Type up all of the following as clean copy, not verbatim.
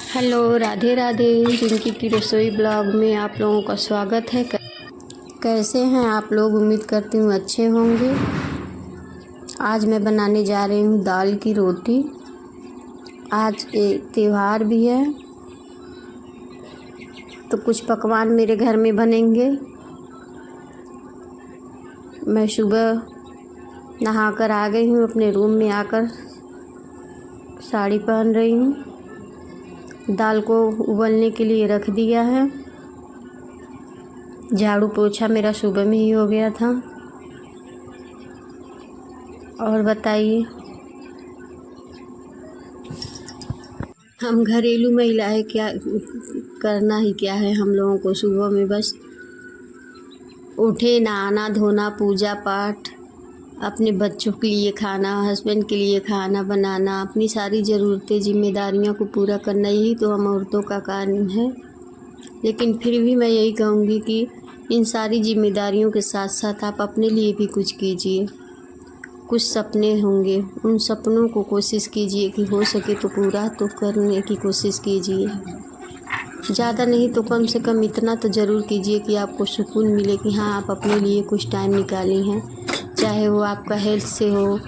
Hello, Radhe Radhe. जिनकी की रसोई ब्लॉग में आप लोगों का स्वागत है। कैसे हैं आप लोग? उम्मीद करती हूँ अच्छे होंगे। आज मैं बनाने जा रही हूँ दाल की रोटी। आज एक त्यौहार भी है तो कुछ पकवान मेरे घर में बनेंगे। मैं सुबह नहाकर आ गई हूँ, अपने रूम में आकर साड़ी पहन रही हूँ। दाल को उबलने के लिए रख दिया है। झाड़ू पोछा मेरा सुबह में ही हो गया था। और बताइए, हम घरेलू महिला है, क्या करना ही क्या है हम लोगों को। सुबह में बस उठे, नहाना धोना, पूजा पाठ, अपने बच्चों के लिए खाना, हस्बैंड के लिए खाना बनाना, अपनी सारी ज़रूरतें जिम्मेदारियों को पूरा करना, यही तो हम औरतों का काम है। लेकिन फिर भी मैं यही कहूँगी कि इन सारी जिम्मेदारियों के साथ साथ आप अपने लिए भी कुछ कीजिए। कुछ सपने होंगे, उन सपनों को कोशिश कीजिए कि हो सके तो पूरा तो करने की कोशिश कीजिए। ज़्यादा नहीं तो कम से कम इतना तो ज़रूर कीजिए कि आपको सुकून मिले कि हाँ, आप अपने लिए कुछ टाइम निकाली हैं। चाहे वो आपका हेल्थ से हो,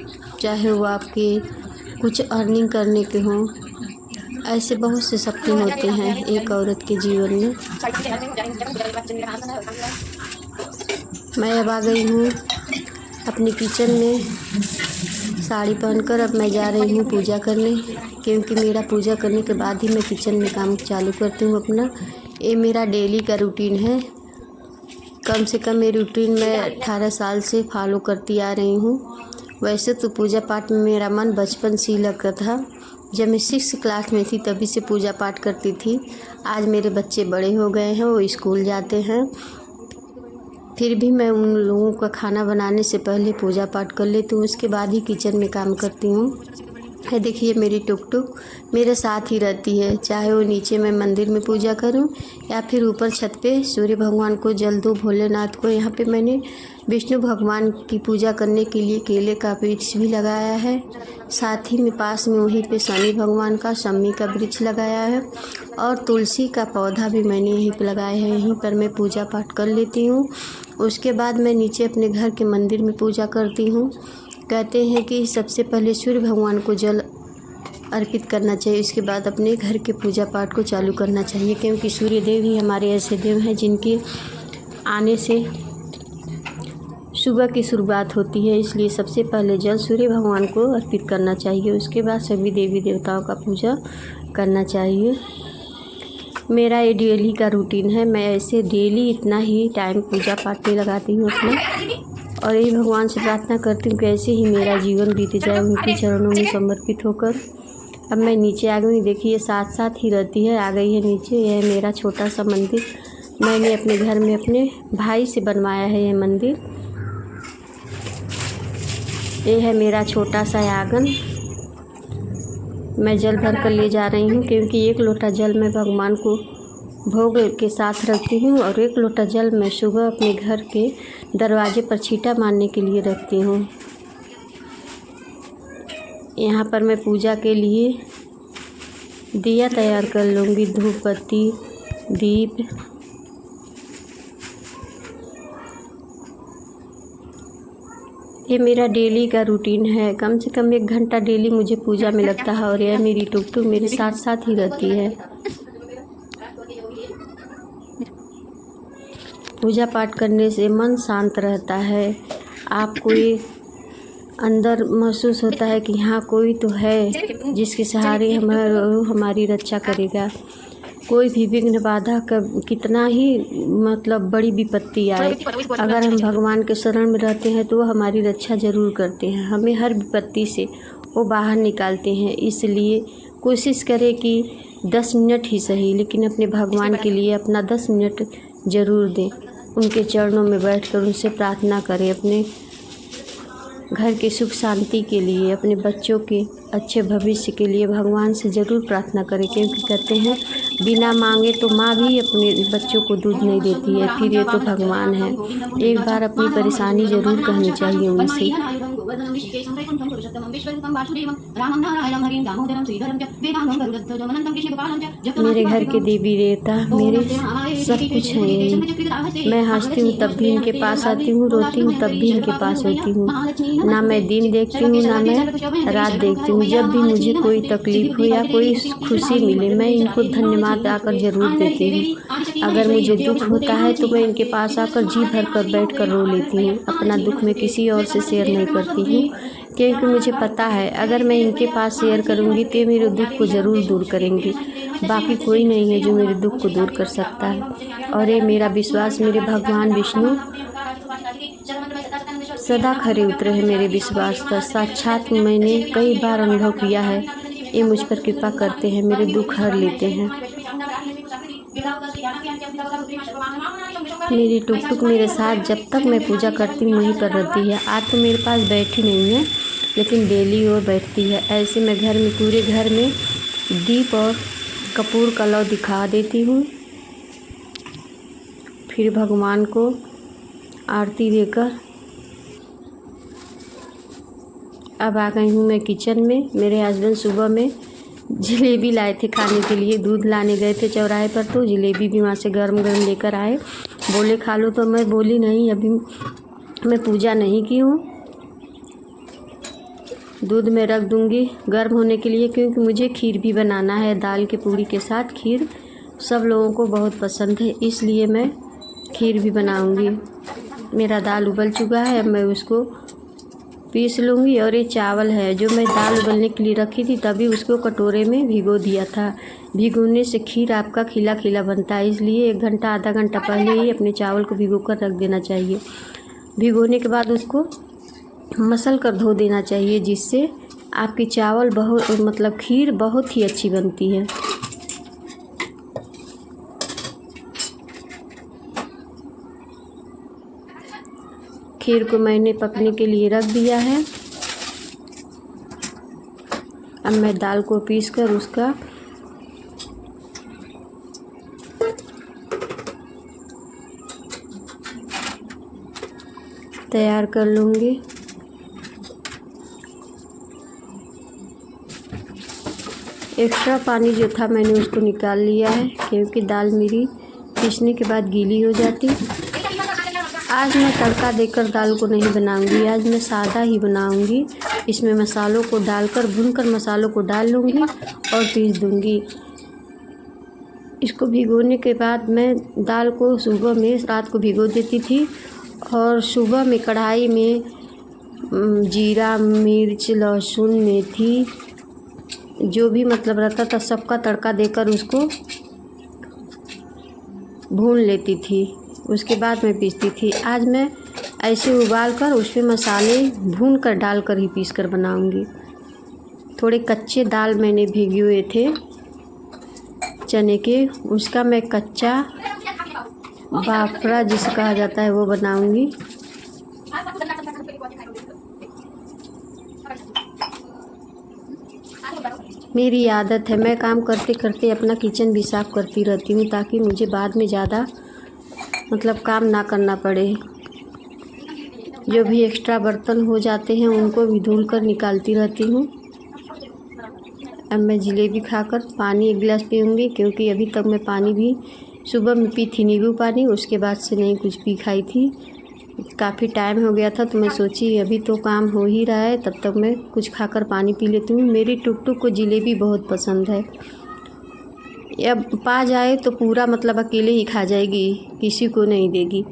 चाहे वो आपके कुछ अर्निंग करने के हों। ऐसे बहुत से सपने होते हैं एक औरत के जीवन में। मैं अब आ गई हूँ अपने किचन में साड़ी पहनकर। अब मैं जा रही हूँ पूजा करने, क्योंकि मेरा पूजा करने के बाद ही मैं किचन में काम चालू करती हूँ अपना। ये मेरा डेली का रूटीन है। कम से कम ये रूटीन मैं 18 साल से फॉलो करती आ रही हूँ। वैसे तो पूजा पाठ में मेरा मन बचपन से ही लगा था। जब मैं 6th क्लास में थी तभी से पूजा पाठ करती थी। आज मेरे बच्चे बड़े हो गए हैं, वो स्कूल जाते हैं, फिर भी मैं उन लोगों का खाना बनाने से पहले पूजा पाठ कर लेती हूँ। उसके बाद ही किचन में काम करती हूँ। है देखिए, मेरी टुक टुक मेरे साथ ही रहती है। चाहे वो नीचे मैं मंदिर में पूजा करूं या फिर ऊपर छत पे सूर्य भगवान को जल दूं, भोलेनाथ को। यहाँ पे मैंने विष्णु भगवान की पूजा करने के लिए केले का वृक्ष भी लगाया है। साथ ही में पास में वहीं पे शनि भगवान का शमी का वृक्ष लगाया है, और तुलसी का पौधा भी मैंने यहीं पर लगाया है। यहीं पर मैं पूजा पाठ कर लेती हूँ। उसके बाद मैं नीचे अपने घर के मंदिर में पूजा करती हूँ। कहते हैं कि सबसे पहले सूर्य भगवान को जल अर्पित करना चाहिए, इसके बाद अपने घर के पूजा पाठ को चालू करना चाहिए, क्योंकि सूर्य देव ही हमारे ऐसे देव हैं जिनके आने से सुबह की शुरुआत होती है। इसलिए सबसे पहले जल सूर्य भगवान को अर्पित करना चाहिए, उसके बाद सभी देवी देवताओं का पूजा करना चाहिए। मेरा ये डेली का रूटीन है। मैं ऐसे डेली इतना ही टाइम पूजा पाठ में लगाती हूँ अपना, और यही भगवान से प्रार्थना करती हूँ कि ऐसे ही मेरा जीवन बीत जाए उनके चरणों में समर्पित होकर। अब मैं नीचे आ गई। देखिए, साथ साथ ही रहती है। आ गई है नीचे। यह है मेरा छोटा सा मंदिर। मैंने अपने घर में अपने भाई से बनवाया है ये मंदिर। ये है मेरा छोटा सा आंगन। मैं जल भर कर ले जा रही हूँ, क्योंकि 1 लोटा जल मैं भगवान को भोग के साथ रखती हूँ, और 1 लोटा जल मैं सुबह अपने घर के दरवाजे पर छींटा मारने के लिए रखती हूँ। यहाँ पर मैं पूजा के लिए दिया तैयार कर लूँगी, धूप बत्ती दीप। ये मेरा डेली का रूटीन है। कम से कम 1 घंटा डेली मुझे पूजा में लगता है, और यह मेरी टुक टुक मेरे साथ साथ ही रहती है। पूजा पाठ करने से मन शांत रहता है। आपको ये अंदर महसूस होता है कि हाँ, कोई तो है जिसके सहारे हमारी रक्षा करेगा। कोई भी विघ्न बाधा का कितना ही मतलब बड़ी विपत्ति आए, अगर हम भगवान के शरण में रहते हैं तो वो हमारी रक्षा ज़रूर करते हैं। हमें हर विपत्ति से वो बाहर निकालते हैं। इसलिए कोशिश करें कि 10 मिनट ही सही, लेकिन अपने भगवान के लिए अपना 10 मिनट ज़रूर दें। उनके चरणों में बैठकर उनसे प्रार्थना करें, अपने घर की सुख शांति के लिए, अपने बच्चों के अच्छे भविष्य के लिए भगवान से ज़रूर प्रार्थना करें। क्योंकि कहते हैं बिना मांगे तो माँ भी अपने बच्चों को दूध नहीं देती है, फिर ये तो भगवान है। एक बार अपनी परेशानी ज़रूर कहनी चाहिए उनसे। गोवर्धनं ऋषिकेशं वैकुण्ठं पुरुषोत्तमं विश्वरूपं वासुदेवं रामं नारायणं हरिं दामोदरं श्रीधरं च वेदांगं गरुडध्वजमनन्तं कृष्णगोपालं च। मेरे घर के देवी देवता मेरे सब कुछ हैं यही। मैं हंसती हूँ तब भी इनके पास आती हूँ, रोती हूँ तब भी इनके पास होती हूँ। ना मैं दिन देखती हूँ ना मैं रात देखती हूँ। जब भी मुझे कोई तकलीफ हो या कोई खुशी मिले मैं इनको धन्यवाद आकर ज़रूर देती हूँ। अगर मुझे दुख होता है तो मैं इनके पास आकर जी भर कर बैठ कर रो लेती हूँ। अपना दुख मैं किसी और से शेयर नहीं करती हूँ, क्योंकि मुझे पता है अगर मैं इनके पास शेयर करूँगी तो मेरे दुख को ज़रूर दूर करेंगे। बाकी कोई नहीं है जो मेरे दुख को दूर कर सकता है। और ये मेरा विश्वास मेरे भगवान विष्णु सदा खरे उतरे हैं मेरे विश्वास पर। साक्षात मैंने कई बार अनुभव किया है, ये मुझ पर कृपा करते हैं, मेरे दुख हर लेते हैं। मेरी टुक टुक मेरे साथ जब तक मैं पूजा करती हूँ वहीं पर रहती है। आज तो मेरे पास बैठी नहीं है, लेकिन डेली वो बैठती है। ऐसे मैं घर में पूरे घर में दीप और कपूर का लौ दिखा देती हूँ, फिर भगवान को आरती देकर अब आ गई हूँ मैं किचन में। मेरे हस्बैंड सुबह में जलेबी लाए थे खाने के लिए, दूध लाने गए थे चौराहे पर, तो जलेबी भी वहाँ से गरम गरम लेकर आए। बोले खा लो, तो मैं बोली नहीं, अभी मैं पूजा नहीं की हूँ, दूध में रख दूँगी गर्म होने के लिए, क्योंकि मुझे खीर भी बनाना है। दाल के पूड़ी के साथ खीर सब लोगों को बहुत पसंद है, इसलिए मैं खीर भी बनाऊँगी। मेरा दाल उबल चुका है, अब मैं उसको पीस लूँगी। और ये चावल है जो मैं दाल उबलने के लिए रखी थी, तभी उसको कटोरे में भिगो दिया था। भिगोने से खीर आपका खिला खिला बनता है, इसलिए 1 घंटा आधा घंटा पहले ही अपने चावल को भिगो कर रख देना चाहिए। भिगोने के बाद उसको मसल कर धो देना चाहिए, जिससे आपकी चावल बहुत खीर बहुत ही अच्छी बनती है। खीर को मैंने पकने के लिए रख दिया है। अब मैं दाल को पीसकर उसका तैयार कर लूँगी। एक्स्ट्रा पानी जो था मैंने उसको निकाल लिया है, क्योंकि दाल मेरी पीसने के बाद गीली हो जाती। आज मैं तड़का देकर दाल को नहीं बनाऊंगी, आज मैं सादा ही बनाऊंगी। इसमें मसालों को डालकर भूनकर मसालों को डाल लूँगी और पीस दूँगी। इसको भिगोने के बाद मैं दाल को सुबह में रात को भिगो देती थी, और सुबह में कढ़ाई में जीरा मिर्च लहसुन मेथी जो भी रहता था सबका तड़का देकर उसको भून लेती थी, उसके बाद मैं पीसती थी। आज मैं ऐसे उबाल कर उसमें मसाले भून कर डाल कर ही पीस कर बनाऊँगी। थोड़े कच्चे दाल मैंने भिगे हुए थे चने के, उसका मैं कच्चा बाफरा जिसे कहा जाता है वो बनाऊँगी। मेरी आदत है, मैं काम करते करते अपना किचन भी साफ़ करती रहती हूँ, ताकि मुझे बाद में ज़्यादा काम ना करना पड़े। जो भी एक्स्ट्रा बर्तन हो जाते हैं उनको भी धुल कर निकालती रहती हूँ। अब मैं जलेबी खाकर पानी 1 गिलास पीऊँगी, क्योंकि अभी तक मैं पानी भी सुबह में पी थी नींबू पानी, उसके बाद से नहीं कुछ पी खाई थी। काफ़ी टाइम हो गया था, तो मैं सोची अभी तो काम हो ही रहा है, तब तक मैं कुछ खाकर पानी पी लेती हूँ। मेरी टुक टुक को जलेबी बहुत पसंद है, अब पा जाए तो पूरा अकेले ही खा जाएगी, किसी को नहीं देगी।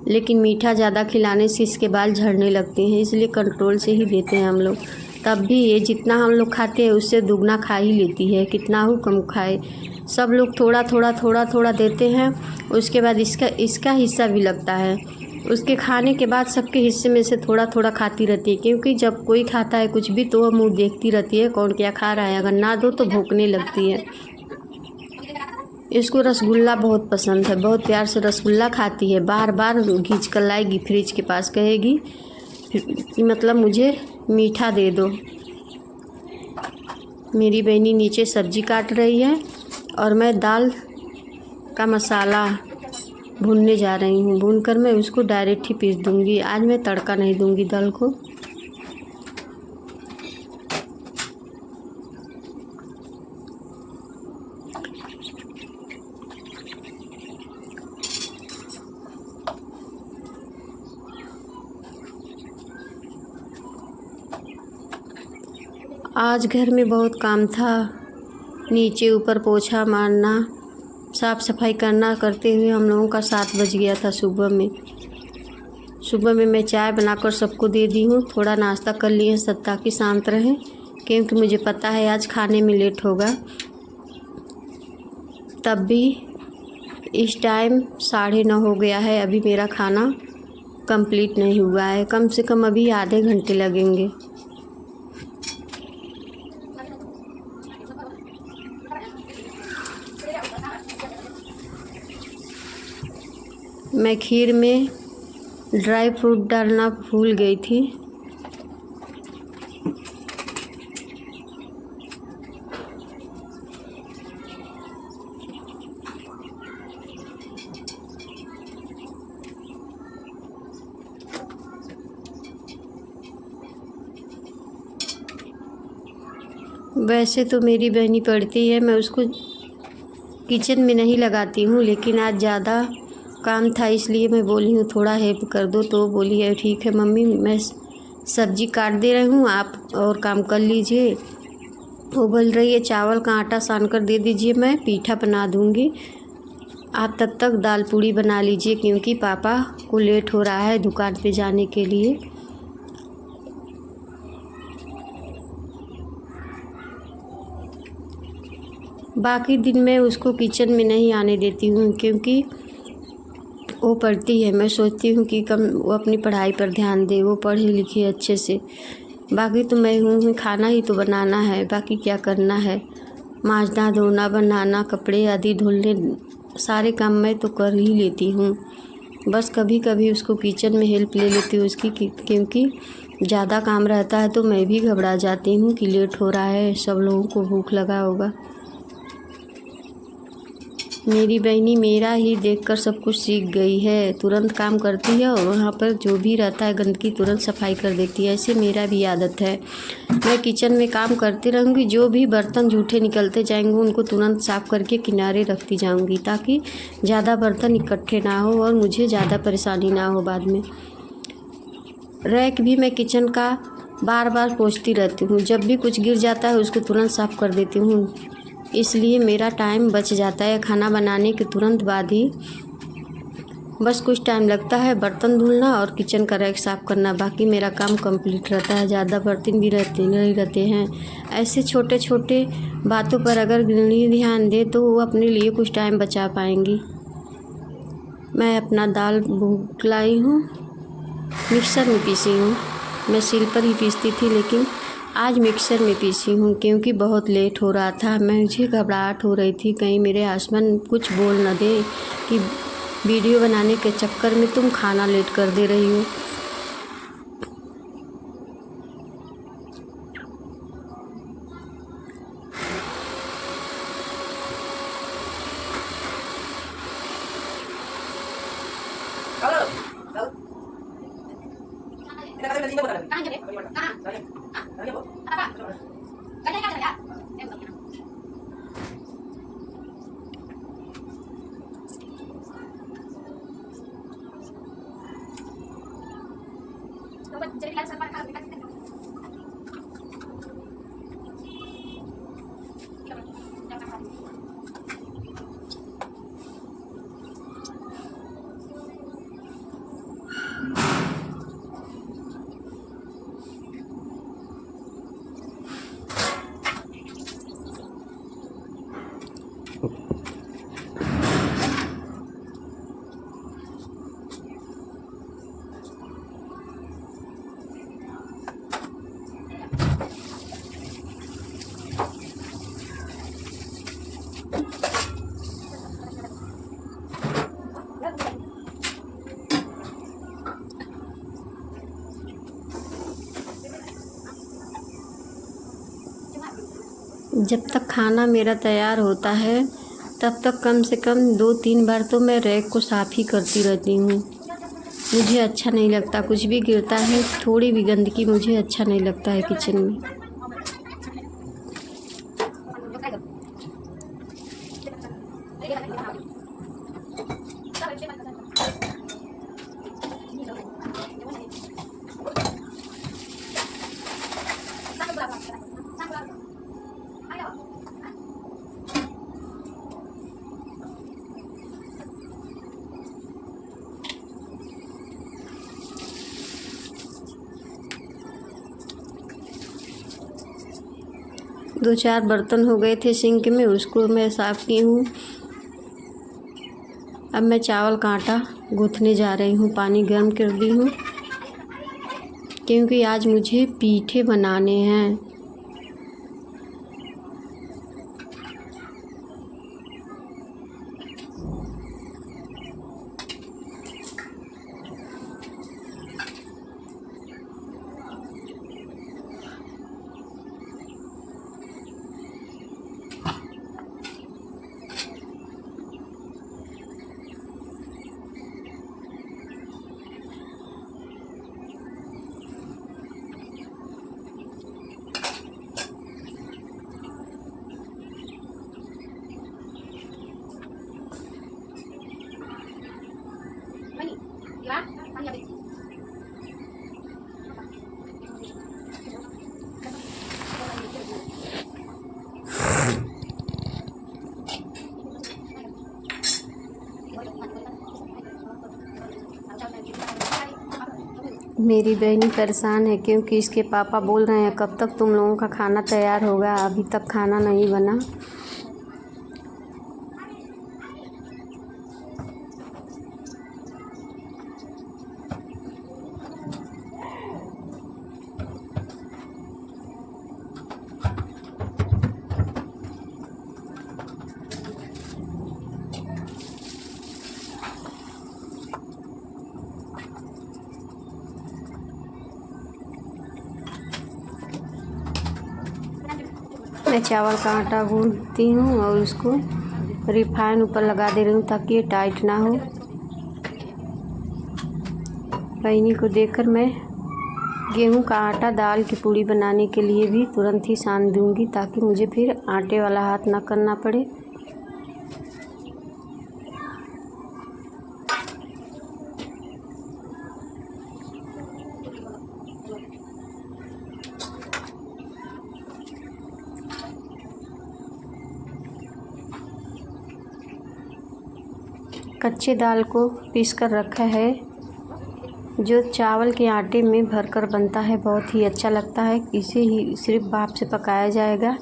लेकिन मीठा ज़्यादा खिलाने से इसके बाल झड़ने लगते हैं, इसलिए कंट्रोल से ही देते हैं हम लोग। तब भी ये जितना हम लोग खाते हैं उससे दुगना खा ही लेती है, कितना हो कम खाए। सब लोग थोड़ा थोड़ा देते हैं, उसके बाद इसका हिस्सा भी लगता है। उसके खाने के बाद सबके हिस्से में से थोड़ा थोड़ा खाती रहती है, क्योंकि जब कोई खाता है कुछ भी तो वह मुँह देखती रहती है कौन क्या खा रहा है, अगर ना दो तो भौंकने लगती है। इसको रसगुल्ला बहुत पसंद है, बहुत प्यार से रसगुल्ला खाती है, बार बार खींच कर लाएगी फ्रिज के पास, कहेगी मुझे मीठा दे दो। मेरी बहनी नीचे सब्जी काट रही है और मैं दाल का मसाला भूनने जा रही हूँ। भूनकर मैं उसको डायरेक्ट ही पीस दूँगी, आज मैं तड़का नहीं दूँगी दाल को। आज घर में बहुत काम था, नीचे ऊपर पोछा मारना, साफ़ सफाई करना करते हुए हम लोगों का 7 बज गया था सुबह में। सुबह में मैं चाय बनाकर सबको दे दी हूँ, थोड़ा नाश्ता कर लिए सब ताकि शांत रहें, क्योंकि मुझे पता है आज खाने में लेट होगा। तब भी इस टाइम 9:30 हो गया है, अभी मेरा खाना कंप्लीट नहीं हुआ है। कम से कम अभी आधे घंटे लगेंगे। मैं खीर में ड्राई फ्रूट डालना भूल गई थी। वैसे तो मेरी बहनी पढ़ती है, मैं उसको किचन में नहीं लगाती हूँ, लेकिन आज ज़्यादा काम था इसलिए मैं बोली हूँ थोड़ा हेल्प कर दो। तो बोली है ठीक है मम्मी, मैं सब्ज़ी काट दे रही हूँ, आप और काम कर लीजिए। वो बोल रही है चावल का आटा सान कर दे दीजिए, मैं पीठा बना दूँगी, आप तब तक दाल पूड़ी बना लीजिए, क्योंकि पापा को लेट हो रहा है दुकान पे जाने के लिए। बाकी दिन मैं उसको किचन में नहीं आने देती हूँ, क्योंकि वो पढ़ती है। मैं सोचती हूँ कि कम वो अपनी पढ़ाई पर ध्यान दे, वो पढ़े लिखे अच्छे से। बाकी तो मैं हूँ, खाना ही तो बनाना है, बाकी क्या करना है। मांजना धोना बनाना कपड़े आदि धुलने सारे काम मैं तो कर ही लेती हूँ। बस कभी कभी उसको किचन में हेल्प ले लेती हूँ उसकी, क्योंकि ज़्यादा काम रहता है तो मैं भी घबरा जाती हूँ कि लेट हो रहा है, सब लोगों को भूख लगा होगा। मेरी बहनी मेरा ही देखकर सब कुछ सीख गई है, तुरंत काम करती है और वहाँ पर जो भी रहता है गंदगी तुरंत सफाई कर देती है। ऐसे मेरा भी आदत है, मैं किचन में काम करती रहूँगी, जो भी बर्तन जूठे निकलते जाएंगे उनको तुरंत साफ़ करके किनारे रखती जाऊँगी, ताकि ज़्यादा बर्तन इकट्ठे ना हो और मुझे ज़्यादा परेशानी ना हो बाद में। रैक भी मैं किचन का बार बार पोंछती रहती हूँ, जब भी कुछ गिर जाता है उसको तुरंत साफ़ कर देती हूँ, इसलिए मेरा टाइम बच जाता है। खाना बनाने के तुरंत बाद ही बस कुछ टाइम लगता है बर्तन धुलना और किचन का रैक साफ़ करना, बाकी मेरा काम कंप्लीट रहता है। ज़्यादा बर्तन भी नहीं रहते हैं। ऐसे छोटे छोटे बातों पर अगर गृहिणी ध्यान दे तो वो अपने लिए कुछ टाइम बचा पाएंगी। मैं अपना दाल भून लाई हूँ, मिक्सर में पीसी हूँ। मैं सिल पर ही पीसती थी, लेकिन आज मिक्सर में पीसी हूँ क्योंकि बहुत लेट हो रहा था। मुझे घबराहट हो रही थी कहीं मेरे हस्बैंड कुछ बोल न दे कि वीडियो बनाने के चक्कर में तुम खाना लेट कर दे रही हो। जब तक खाना मेरा तैयार होता है तब तक कम से कम 2-3 बार तो मैं रैक को साफ़ ही करती रहती हूँ। मुझे अच्छा नहीं लगता, कुछ भी गिरता है, थोड़ी भी गंदगी मुझे अच्छा नहीं लगता है किचन में। 2-4 बर्तन हो गए थे सिंक में, उसको मैं साफ़ की हूँ। अब मैं चावल का आटा गूँथने जा रही हूँ। पानी गर्म कर दी हूँ क्योंकि आज मुझे पीठे बनाने हैं। मेरी बहनी परेशान है क्योंकि इसके पापा बोल रहे हैं कब तक तुम लोगों का खाना तैयार होगा, अभी तक खाना नहीं बना। मैं चावल का आटा गूँथती हूँ और उसको रिफाइन ऊपर लगा दे रही हूँ ताकि ये टाइट ना हो। बहनी को देखकर मैं गेहूं का आटा दाल की पूड़ी बनाने के लिए भी तुरंत ही सान दूँगी ताकि मुझे फिर आटे वाला हाथ ना करना पड़े। कच्चे दाल को पीसकर रखा है जो चावल के आटे में भरकर बनता है, बहुत ही अच्छा लगता है। इसे ही सिर्फ भाप से पकाया जाएगा।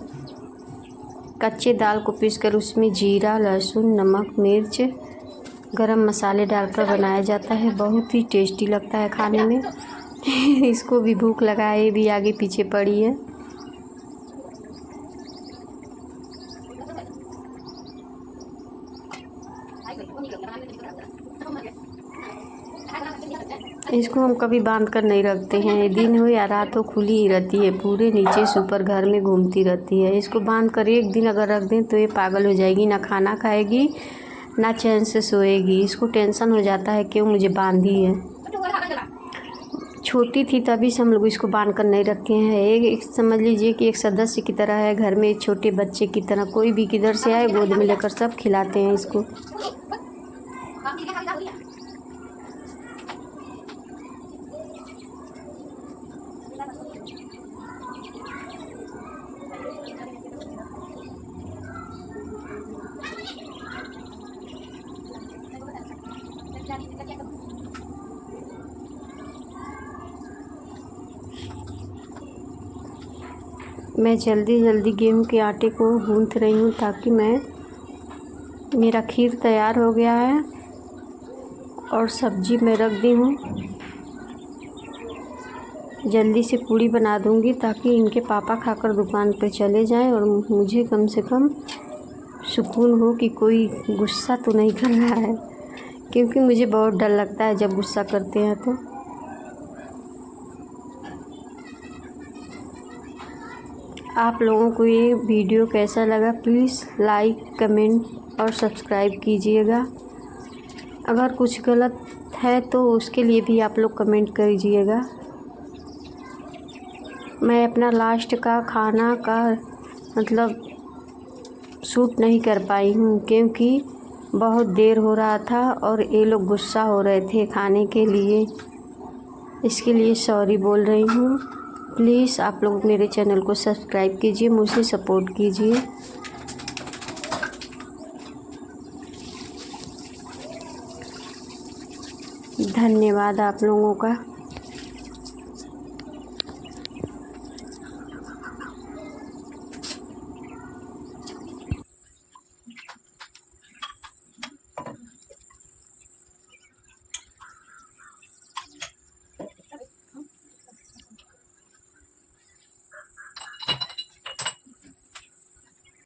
कच्चे दाल को पीसकर उसमें जीरा, लहसुन, नमक, मिर्च, गरम मसाले डालकर बनाया जाता है। बहुत ही टेस्टी लगता है खाने में। इसको भी भूख लगा है, ये भी आगे पीछे पड़ी है। इसको हम कभी बांध कर नहीं रखते हैं, दिन हो या रात हो खुली ही रहती है, पूरे नीचे से ऊपर घर में घूमती रहती है। इसको बांध कर एक दिन अगर रख दें तो ये पागल हो जाएगी, ना खाना खाएगी ना चैन से सोएगी। इसको टेंशन हो जाता है क्यों मुझे बांधी है। छोटी थी तभी से हम लोग इसको बांध कर नहीं रखे हैं। एक समझ लीजिए कि एक सदस्य की तरह है घर में, एक छोटे बच्चे की तरह। कोई भी किधर से आए गोद में लेकर सब खिलाते हैं इसको। मैं जल्दी जल्दी गेहूं के आटे को गूँथ रही हूँ ताकि मेरा खीर तैयार हो गया है और सब्जी मैं रख दी हूँ। जल्दी से पूड़ी बना दूँगी ताकि इनके पापा खाकर दुकान पे चले जाएं और मुझे कम से कम सुकून हो कि कोई गुस्सा तो नहीं कर रहा है, क्योंकि मुझे बहुत डर लगता है जब गुस्सा करते हैं तो। आप लोगों को ये वीडियो कैसा लगा प्लीज़ लाइक, कमेंट और सब्सक्राइब कीजिएगा। अगर कुछ गलत है तो उसके लिए भी आप लोग कमेंट कीजिएगा। मैं अपना लास्ट का खाना का मतलब शूट नहीं कर पाई हूँ क्योंकि बहुत देर हो रहा था और ये लोग गुस्सा हो रहे थे खाने के लिए, इसके लिए सॉरी बोल रही हूँ। प्लीज़ आप लोग मेरे चैनल को सब्सक्राइब कीजिए, मुझे सपोर्ट कीजिए। धन्यवाद आप लोगों का।